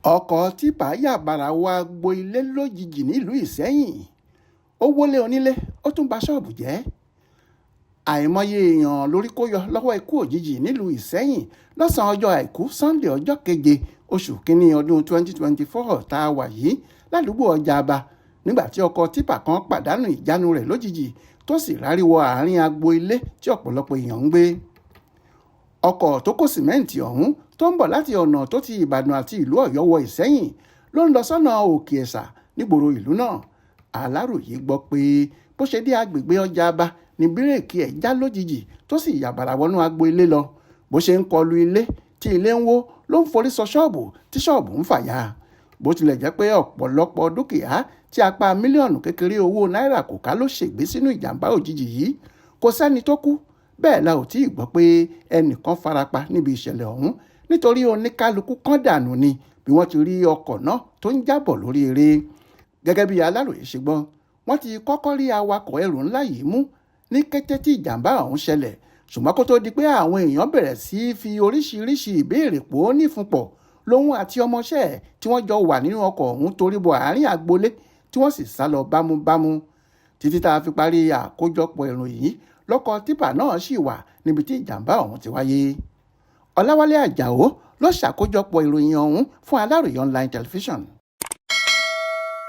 ọkọ̀ Tipa yà Bara wọ Agboole lójijì nílùú Isẹyin. Ó wọlé onílé, ó tún ba ṣọ́ọ̀bù jẹ́. Àìmọye èèyàn lórí kó yọ lọ́wọ́ ikú òjijì nílùú Isẹyin lọ́sàn-án ọjọ́ àìkú Sunday ọjọ́ keje oṣù kínní ọdún 2024 tá a wà yìí ládùúgbò ọjà Aba nígbà tí ọkọ̀ Tipa kan pàdánù ìjánu rẹ̀ lójijì tó sì rárí wọ àárín Agboole tí ọ̀pọ̀lọpọ̀ èèyàn ń gbé. Ọkọ̀ tó kó sìmẹ́ǹtì ọ̀hún tó ń bọ̀ láti ọ̀nà tó ti Ìbàdàn àti ìlú Ọ̀yọ́ wọ Isẹyin ló ń lọ sọ́nà Òkè Ẹ̀sà nígboro ìlú náà. Aláròyé gbọ́ pé bó ṣe dé agbègbè ọjà Aba ní bírèkì ẹ̀ já lójijì tó sì yà Bara wọnú Agboole lọ. Bó ṣe ń kọlu ilé tí ilé ń wó ló ń forí sọ ṣọ́ọ̀bù tí ṣọ́ọ̀bù ń fàya. Bó tilẹ̀ jẹ́ pé ọ̀pọ̀lọpọ̀ dúkìá tí apá mílíọ̀nù kékeré owó náírà kò ká ló ṣègbé sínú ìjàmbá òjijì yìí, kò sẹ́ni tó kú, bẹ́ẹ̀ la ò tí ì gbọ́ pé ẹnìkan farapa níbi ìṣẹ̀lẹ̀ ọ̀hún nítorí oníkálukú kan dànù ni bí wọ́n ti rí ọkọ̀ náà tó ń jábọ̀ lórí eré. Gẹ́gẹ́ bí Aláròyé ṣe gbọ́, wọ́n ti kọ́kọ́ rí awakọ̀ ẹrù ńlá yìí mú ní kété tí ìjàmbá ọ̀hún ṣẹlẹ̀, ṣùgbọ́n kó tó di pé àwọn èèyàn bẹ̀rẹ̀ sí í fi oríṣiríṣi ìbéèrè pò ó nífunpọ̀ lòun àti ọmọọṣẹ́ ẹ̀ tí wọ́n jọ wà nínú ọkọ̀ ọ̀hún torí bọ àárín Agboole tí wọ́n sì sá lọ bámúbámú. Títí tá a fi parí àkójọpọ̀ ìròyìn yìí lọ́kọ̀ Tipa náà sì wà níbi tí ìjàmbá ọ̀hún ti wáyé. Ọláwálé Àjàó ló ṣàkójọpọ̀ ìròyìn ọ̀hún fún Aláròyé online television.